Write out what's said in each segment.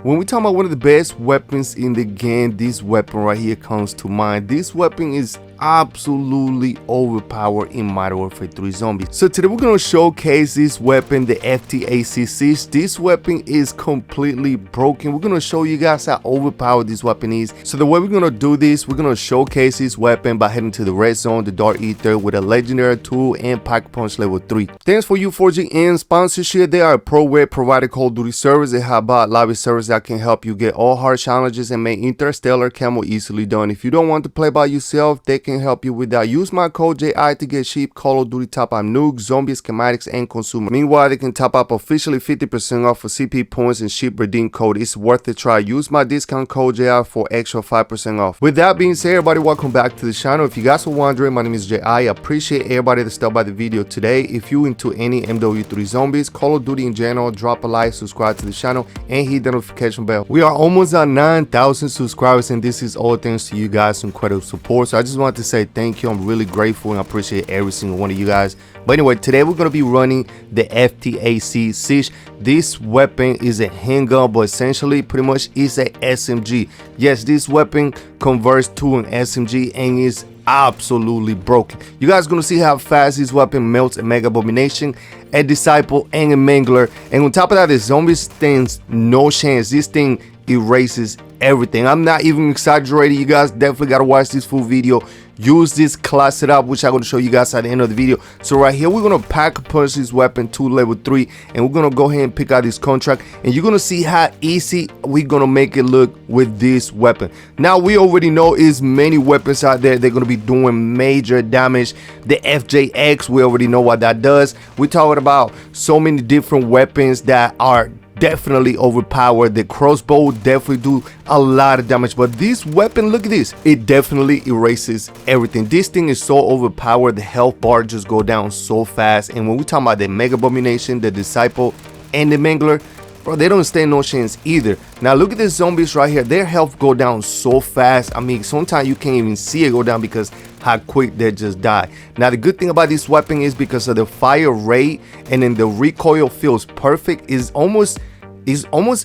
When we talk about one of the best weapons in the game, this weapon right here comes to mind. This weapon is absolutely overpowered in Modern Warfare 3 Zombies. So today we're going to showcase this weapon, the FTAC 6. This weapon is completely broken. We're going to show you guys how overpowered this weapon is. So the way we're going to do this, we're going to showcase this weapon by heading to the red zone, the Dark Ether, with a legendary tool and Pack Punch level 3. Thanks for U4G and sponsorship. They are a pro web provider Call of Duty service. They have bot lobby service that can help you get all hard challenges and make interstellar camo easily done. If you don't want to play by yourself, they can help you with that. Use my code J.I to get cheap Call of Duty top up nukes, zombies, schematics, and consumer. Meanwhile, they can top up officially 50% off for CP points and ship redeem code. It's worth a try. Use my discount code J.I for extra 5% off. With that being said, everybody, welcome back to the channel. If you guys were wondering, my name is J.I. I appreciate everybody that stopped by the video today. If you into any MW3 zombies, Call of Duty in general, drop a like, subscribe to the channel, and hit the notification bell. We are almost at 9,000 subscribers, and this is all thanks to you guys' incredible support. So I just want to say thank you. I'm really grateful and I appreciate every single one of you guys. But anyway, today we're going to be running the FTAC 6. This weapon is a handgun, but essentially pretty much is a SMG. Yes, this weapon converts to an SMG and is absolutely broken. You guys are going to see how fast this weapon melts a Mega Abomination, a Disciple, and a Mangler. And on top of that, the zombies stands no chance. This thing erases everything. I'm not even exaggerating. You guys definitely got to watch this full video. Use this class setup, which I'm going to show you guys at the end of the video. So right here, we're going to pack punch this weapon to level 3, and we're going to go ahead and pick out this contract, and you're going to see how easy we're going to make it look with this weapon. Now, we already know is many weapons out there. They're going to be doing major damage. The FJX, we already know what that does. We're talking about so many different weapons that are definitely overpowered. The crossbow definitely do a lot of damage, but this weapon, look at this, it definitely erases everything. This thing is so overpowered. The health bar just go down so fast. And when we talk about the Mega Abomination, the Disciple, and the Mangler, bro, they don't stand no chance either. Now look at the zombies right here. Their health go down so fast. I mean, sometimes you can't even see it go down because how quick they just die. Now the good thing about this weapon is because of the fire rate, and then the recoil feels perfect. Is almost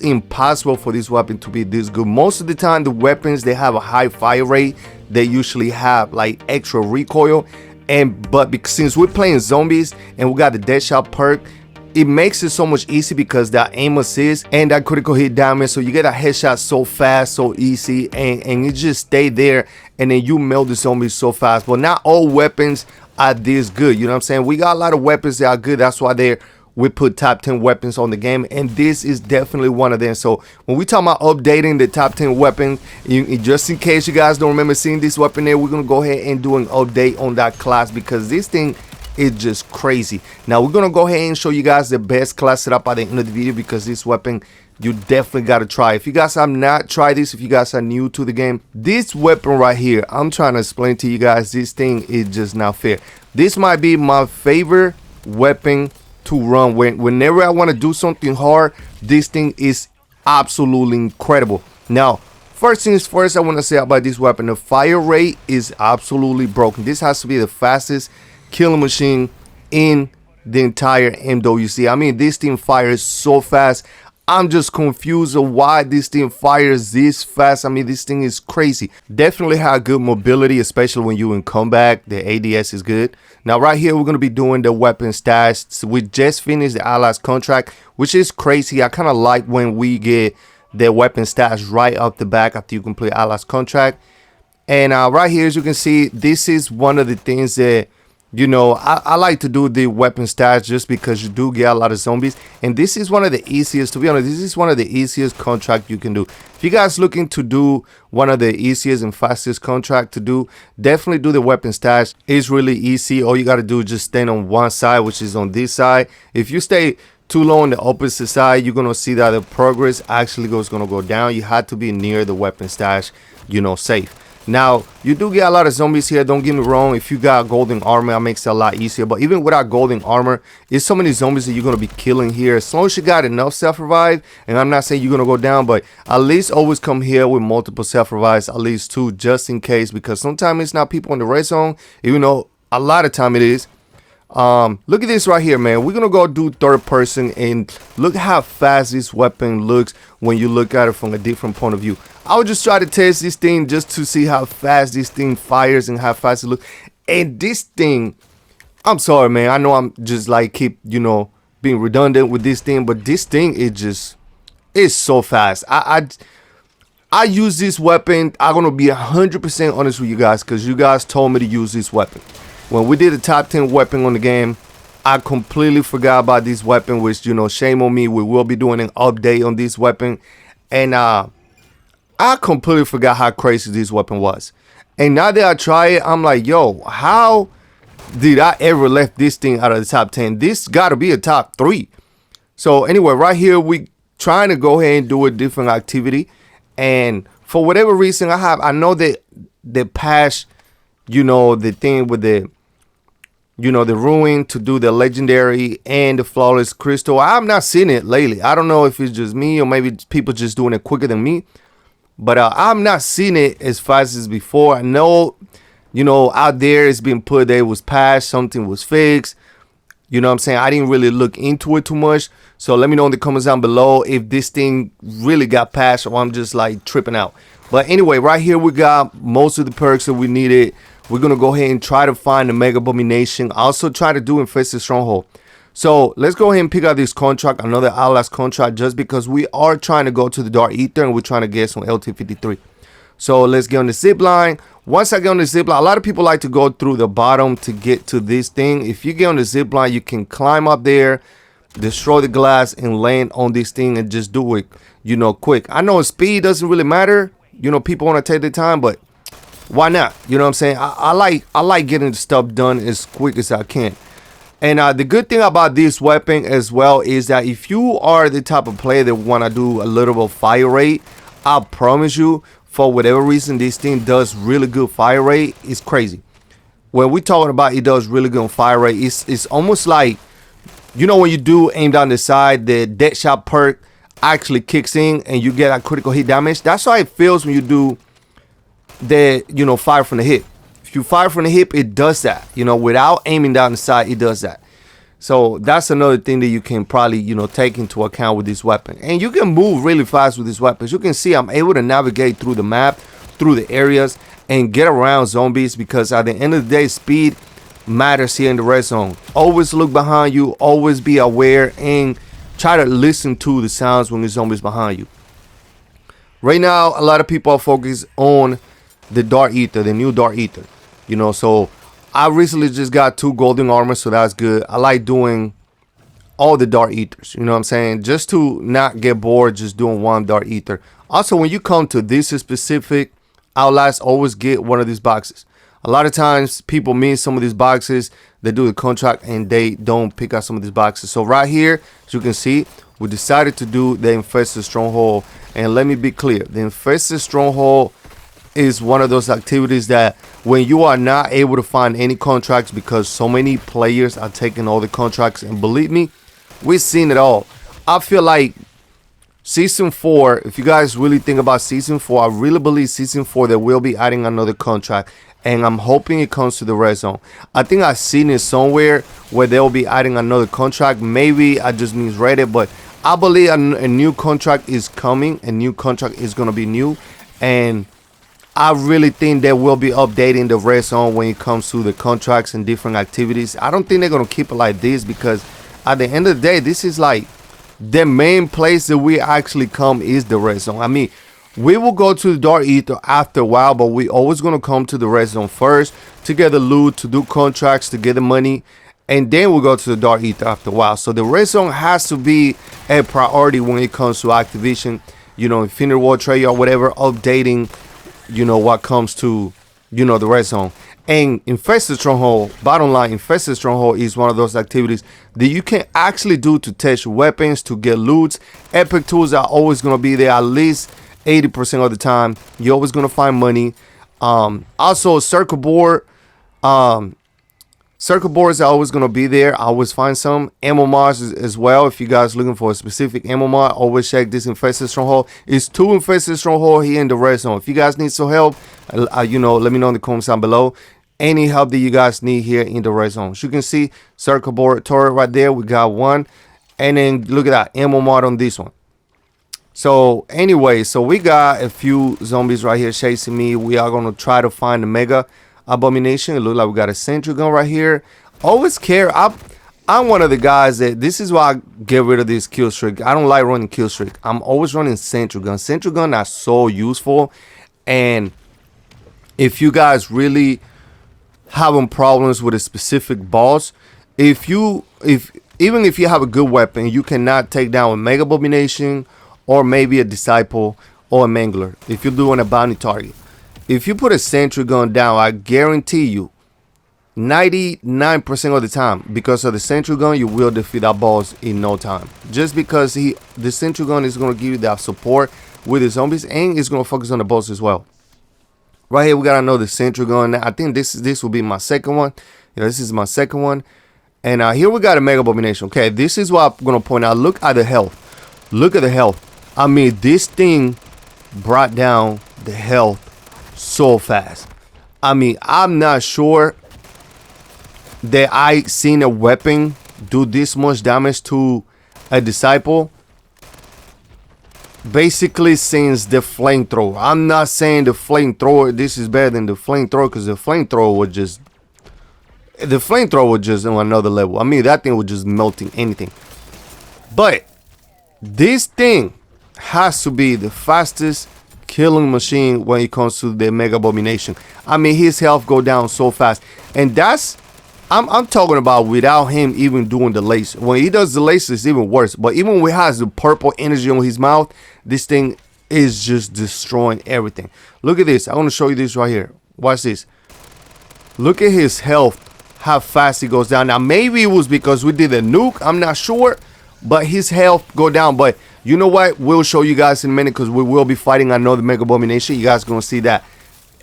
impossible for this weapon to be this good. Most of the time, the weapons, they have a high fire rate. They usually have like extra recoil, but since we're playing zombies and we got the Deadshot perk, it makes it so much easy because that aim assist and that critical hit damage, so you get a headshot so fast, so easy, and you just stay there, and then you melt the zombies so fast. But not all weapons are this good, you know what I'm saying? We got a lot of weapons that are good. That's why we put top 10 weapons on the game, and this is definitely one of them. So when we talk about updating the top 10 weapons, just in case you guys don't remember seeing this weapon there, we're gonna go ahead and do an update on that class because this thing is just crazy. Now we're gonna go ahead and show you guys the best class setup at the end of the video, because this weapon you definitely got to try. If you guys have not tried this, if you guys are new to the game, this weapon right here, I'm trying to explain to you guys, this thing is just not fair. This might be my favorite weapon to run whenever I want to do something hard. This thing is absolutely incredible. Now first things first, I want to say about this weapon, the fire rate is absolutely broken. This has to be the fastest killing machine in the entire MWC. I mean, this thing fires so fast. I'm just confused of why this thing fires this fast. I mean, this thing is crazy. Definitely have good mobility, especially when you in combat. The ADS is good. Now right here, we're going to be doing the weapon stash. So we just finished the Allies contract, which is crazy. I kind of like when we get the weapon stash right off the back after you complete Allies contract. And right here, as you can see, this is one of the things that, you know, I like to do the weapon stash just because you do get a lot of zombies, and this is one of the easiest, to be honest, this is one of the easiest contract you can do. If you guys looking to do one of the easiest and fastest contract to do, definitely do the weapon stash. It's really easy. All you got to do is just stand on one side, which is on this side. If you stay too low on the opposite side, you're gonna see that the progress actually gonna go down. You had to be near the weapon stash, you know, safe. Now you do get a lot of zombies here, don't get me wrong. If you got golden armor, it makes it a lot easier, but even without golden armor, there's so many zombies that you're going to be killing here. As long as you got enough self-revive, and I'm not saying you're going to go down, but at least always come here with multiple self-revives, at least 2, just in case, because sometimes it's not people in the red zone, even though a lot of time it is. Look at this right here, man. We're gonna go do third person and look how fast this weapon looks when you look at it from a different point of view. I would just try to test this thing just to see how fast this thing fires and how fast it looks. And this thing, I'm sorry, man, I know I'm just like keep, you know, being redundant with this thing, but this thing is just, it's so fast. I use this weapon. I'm gonna be 100% honest with you guys, because you guys told me to use this weapon. When we did a top 10 weapon on the game, I completely forgot about this weapon, which, you know, shame on me. We will be doing an update on this weapon. And I completely forgot how crazy this weapon was. And now that I try it, I'm like, yo, how did I ever left this thing out of the top 10? This gotta be a top 3. So anyway, right here, we trying to go ahead and do a different activity. And for whatever reason, I know that the patch, you know, the thing with the, you know, the ruin to do the legendary and the flawless crystal. I'm not seeing it lately. I don't know if it's just me or maybe people just doing it quicker than me. But I'm not seeing it as fast as before. I know, you know, out there it's been put that it was patched, something was fixed. You know what I'm saying? I didn't really look into it too much. So let me know in the comments down below if this thing really got patched or I'm just like tripping out. But anyway, right here we got most of the perks that we needed. We're going to go ahead and try to find the Mega Abomination. Also try to do Infested Stronghold. So let's go ahead and pick out this contract, another Outlast contract, just because we are trying to go to the Dark Aether and we're trying to get some LT53. So let's get on the zip line. Once I get on the zip line, a lot of people like to go through the bottom to get to this thing. If you get on the zip line, you can climb up there, destroy the glass, and land on this thing and just do it, you know, quick. I know speed doesn't really matter. You know, people want to take their time, but why not? You know what I'm saying? I like getting stuff done as quick as I can. And the good thing about this weapon as well is that if you are the type of player that want to do a little bit of fire rate, I promise you, for whatever reason, this thing does really good fire rate. It's crazy. When we're talking about it does really good on fire rate, it's almost like, you know, when you do aim down the side, the dead shot perk actually kicks in and you get a critical hit damage. That's how it feels when you do the, you know, fire from the hip. If you fire from the hip, it does that, you know, without aiming down the side, it does that. So that's another thing that you can probably, you know, take into account with this weapon. And you can move really fast with this weapon. As you can see, I'm able to navigate through the map, through the areas, and get around zombies, because at the end of the day, speed matters here in the red zone. Always look behind you, always be aware, and try to listen to the sounds when there's zombies behind you. Right now, a lot of people are focused on the Dark Aether, the new Dark Aether. You know, so I recently just got 2 golden armor, so that's good. I like doing all the Dark Aethers, you know what I'm saying? Just to not get bored just doing one Dark Aether. Also, when you come to this specific Outlast, always get one of these boxes. A lot of times people miss some of these boxes. They do the contract and they don't pick out some of these boxes. So right here, as you can see, we decided to do the Infested Stronghold. And let me be clear, the Infested Stronghold is one of those activities that when you are not able to find any contracts, because so many players are taking all the contracts, and believe me, we've seen it all. I feel like season 4, if you guys really think about season 4, I really believe season 4 they will be adding another contract, and I'm hoping it comes to the red zone. I think I've seen it somewhere where they'll be adding another contract. Maybe I just misread it, but I believe a new contract is coming. A new contract is going to be new, and I really think they will be updating the red zone when it comes to the contracts and different activities. I don't think they're going to keep it like this, because at the end of the day, this is like the main place that we actually come is the red zone. I mean, we will go to the Dark Aether after a while, but we always going to come to the red zone first to get the loot, to do contracts, to get the money, and then we'll go to the Dark Aether after a while. So the red zone has to be a priority when it comes to Activision, you know, Infinity War Trade or whatever, updating, you know, what comes to, you know, the red zone. And Infested Stronghold, bottom line, Infested Stronghold is one of those activities that you can actually do to test weapons, to get loots. Epic tools are always going to be there at least 80% of the time. You're always going to find money. Also, circle board. Circle boards are always going to be there. I always find some ammo mods as well. If you guys looking for a specific ammo mod, always check this Infested Stronghold. It's 2 Infested Stronghold here in the red zone. If you guys need some help, you know, let me know in the comments down below. any help that you guys need here in the red zone. As you can see, circle board turret right there. We got one. And then look at that ammo mod on this one. So anyway, so we got a few zombies right here chasing me. We are going to try to find the mega abomination. It looks like we got a sentry gun right here. Always care. I'm one of the guys that this is why I get rid of this kill streak. I don't like running kill streak. I'm always running sentry gun. Sentry gun are so useful. And if you guys really having problems with a specific boss, even if you have a good weapon, you cannot take down a mega abomination or maybe a disciple or a mangler. If you're doing a bounty target, if you put a sentry gun down, I guarantee you 99% of the time, because of the sentry gun, you will defeat that boss in no time. Just because the sentry gun is going to give you that support with the zombies, and it's going to focus on the boss as well. Right here, we got another sentry gun. I think this will be my second one. Yeah, this is my second one. And here we got a mega abomination. Okay, this is what I'm going to point out. Look at the health. Look at the health. I mean, this thing brought down the health so fast. I mean, I'm not sure that I seen a weapon do this much damage to a disciple basically since the flamethrower. I'm not saying the flamethrower, this is better than the flamethrower, because the flamethrower was just on another level. I mean, that thing was just melting anything. But this thing has to be the fastest killing machine when it comes to the mega abomination. I mean, his health go down so fast, and that's I'm talking about without him even doing the laser. When he does the laser, it's even worse. But even when he has the purple energy on his mouth, this thing is just destroying everything. Look at this. I want to show you this right here. Watch this. Look at his health, how fast he goes down. Now, maybe it was because we did a nuke. I'm not sure. But his health go down. But you know what? We'll show you guys in a minute, because we will be fighting another mega abomination. You guys are going to see that.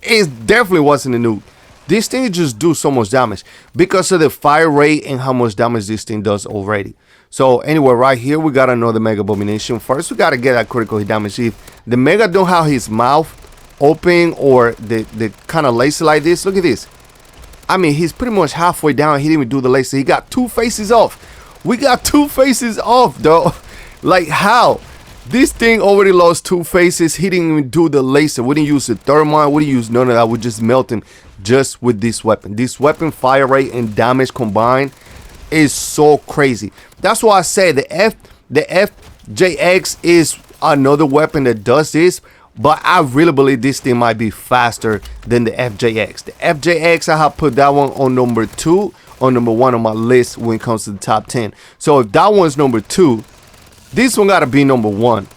It definitely wasn't a nuke. This thing just do so much damage because of the fire rate and how much damage this thing does already. So anyway, right here we got another mega abomination. First, we got to get that critical hit damage. If the mega don't have his mouth open or the kind of laser like this, look at this. I mean, he's pretty much halfway down. He didn't even do the laser. He got two faces off. We got two faces off, though. Like, how? This thing already lost two faces. He didn't even do the laser. We didn't use the thermite. We didn't use none of that. We just melt him just with this weapon. This weapon fire rate and damage combined is so crazy. That's why I say the FJX is another weapon that does this. But I really believe this thing might be faster than the FJX. The FJX, I have put that one on number 2 or number 1 on my list when it comes to the top 10. So if that one's number 2, this one gotta be number 1.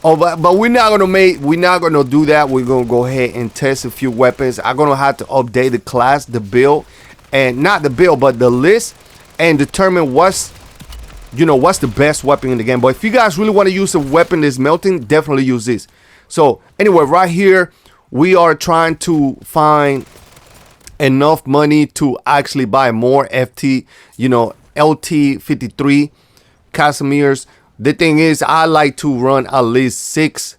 Oh, but we're not gonna do that. We're gonna go ahead and test a few weapons. I'm gonna have to update the class, the build, and not the build, but the list, and determine what's the best weapon in the game. But if you guys really want to use a weapon that's melting, definitely use this. So anyway, right here we are trying to find enough money to actually buy more LT53 Casimirs. The thing is, I like to run at least 6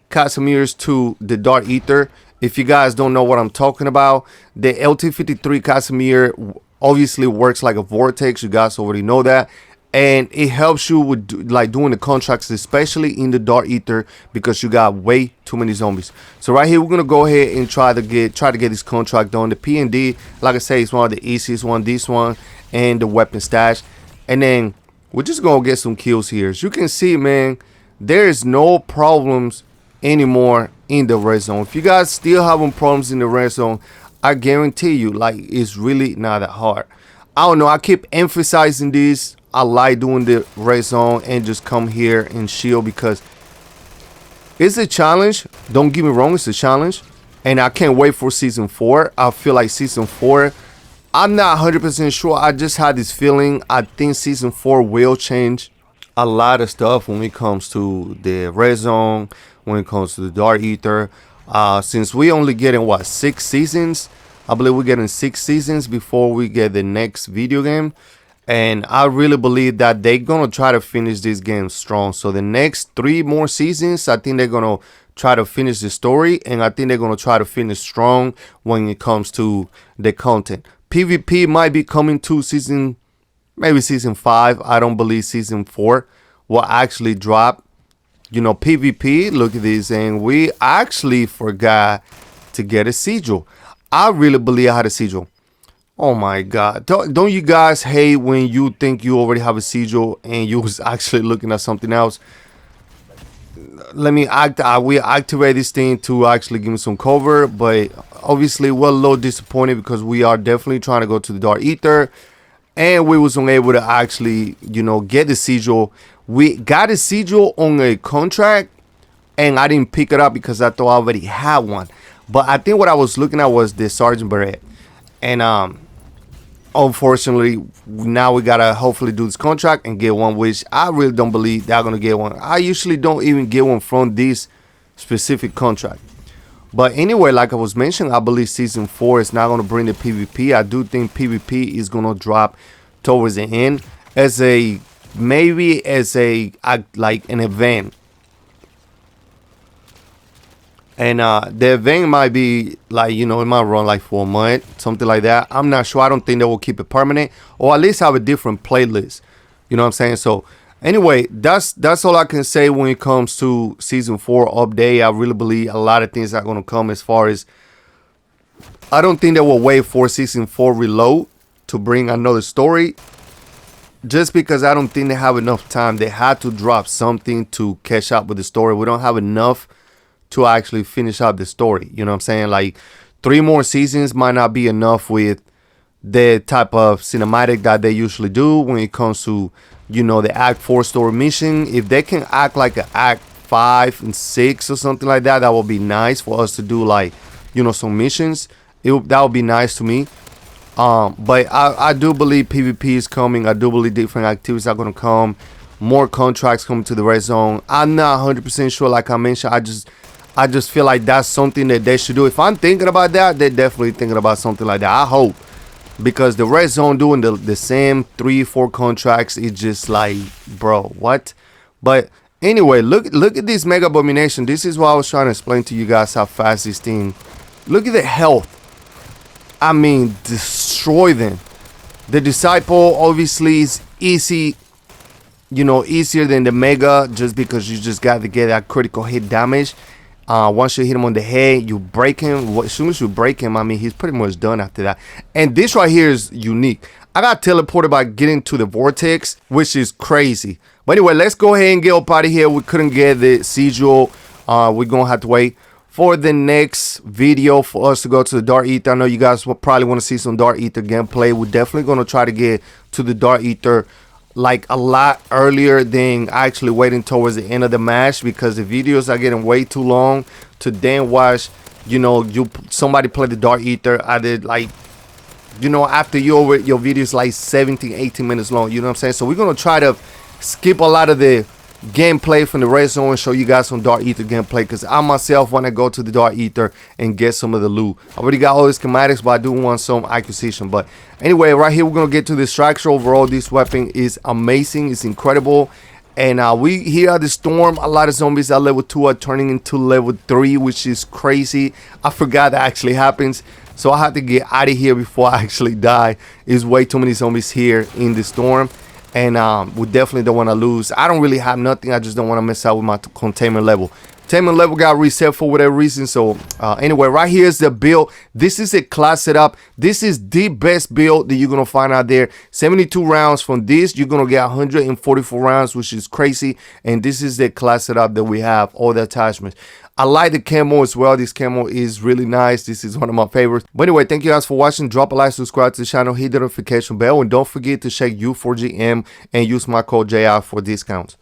Casimirs to the Dark Aether. If you guys don't know what I'm talking about, the LT53 Casimir obviously works like a vortex. You guys already know that. And it helps you with doing the contracts, especially in the Dark Aether, because you got way too many zombies. So right here, we're gonna go ahead and try to get this contract done. The P&D, like I say, is one of the easiest one. This one and the weapon stash, and then we're just gonna get some kills here. As you can see, man, there is no problems anymore in the red zone. If you guys still having problems in the red zone, I guarantee you, like, it's really not that hard. I don't know. I keep emphasizing this. I like doing the red zone and just come here and shield because it's a challenge. Don't get me wrong, it's a challenge, and I can't wait for season 4. I feel like season 4, I'm not 100% sure. I just had this feeling. I think season 4 will change a lot of stuff when it comes to the red zone, when it comes to the Dark Aether. Since we only getting 6 seasons, I believe we're getting 6 seasons before we get the next video game. And I really believe that they're going to try to finish this game strong. So the next 3 more seasons, I think they're going to try to finish the story, and I think they're gonna try to finish strong when it comes to the content. PvP might be coming to maybe season 5. I don't believe season 4 will actually drop. You know, PvP, look at this, and we actually forgot to get a sigil. I really believe I had a sigil. Oh my god, don't you guys hate when you think you already have a sigil and you was actually looking at something else? Let me we activate this thing to actually give me some cover, but obviously we're a little disappointed because we are definitely trying to go to the Dark Aether, and we was unable to actually, you know, get the sigil. We got a sigil on a contract, and I didn't pick it up because I thought I already had one. But I think what I was looking at was the Sergeant Beret, and unfortunately now we gotta hopefully do this contract and get one, which I really don't believe they're gonna get one. I usually don't even get one from this specific contract. But anyway, like I was mentioning, I believe season 4 is not gonna bring the PvP. I do think PvP is gonna drop towards the end as a maybe as a like an event. And the event might be like, you know, it might run like for a month, something like that. I'm not sure. I don't think they will keep it permanent, or at least have a different playlist. You know what I'm saying? So anyway, that's all I can say when it comes to season 4 update. I really believe a lot of things are going to come, as far as I don't think they will wait for season 4 reload to bring another story, just because I don't think they have enough time. They had to drop something to catch up with the story. We don't have enough to actually finish up the story. You know what I'm saying? Like 3 more seasons might not be enough with the type of cinematic that they usually do when it comes to, you know, the Act 4 story mission. If they can act like an Act 5 and 6 or something like that, that would be nice for us to do, like, you know, some missions. That would be nice to me. But I do believe PvP is coming. I do believe different activities are going to come. More contracts coming to the red zone. I'm not 100% sure, like I mentioned. I just feel like that's something that they should do. If I'm thinking about that, they're definitely thinking about something like that. I hope, because the red zone doing the same 3-4 contracts, it's just like, bro, what? But anyway, look at this Mega Abomination. This is what I was trying to explain to you guys, how fast this thing. Look at the health. I mean, destroy them. The Disciple obviously is easy, you know, easier than the Mega, just because you just got to get that critical hit damage. Once you hit him on the head, you break him. As soon as you break him, I mean, he's pretty much done after that. And this right here is unique. I got teleported by getting to the vortex, which is crazy. But anyway, let's go ahead and get up out of here. We couldn't get the sigil. We're going to have to wait for the next video for us to go to the Dark Aether. I know you guys will probably want to see some Dark Aether gameplay. We're definitely going to try to get to the Dark Aether like a lot earlier than actually waiting towards the end of the match, because the videos are getting way too long to then watch, you know, somebody play the Dark Aether. I did, like, you know, after your videos like 17-18 minutes long. You know what I'm saying? So we're gonna try to skip a lot of the gameplay from the red zone and show you guys some Dark Aether gameplay, because I myself want to go to the Dark Aether and get some of the loot. I already got all the schematics, but I do want some acquisition. But anyway, right here we're gonna get to the structure. Overall, this weapon is amazing. It's incredible. And we here at the storm, a lot of zombies at level 2 are turning into level 3, which is crazy. I forgot that actually happens, so I have to get out of here before I actually die. There's way too many zombies here in the storm, and we definitely don't want to lose. I don't really have nothing. I just don't want to mess out with my containment level. Containment level got reset for whatever reason. So anyway, right here is the build. This is a class setup. This is the best build that you're gonna find out there. 72 rounds from this, you're gonna get 144 rounds, which is crazy. And this is the class setup that we have, all the attachments. I like the camo as well. This camo is really nice. This is one of my favorites. But anyway, thank you guys for watching. Drop a like, subscribe to the channel, hit the notification bell, and don't forget to check U4GM and use my code JI for discounts.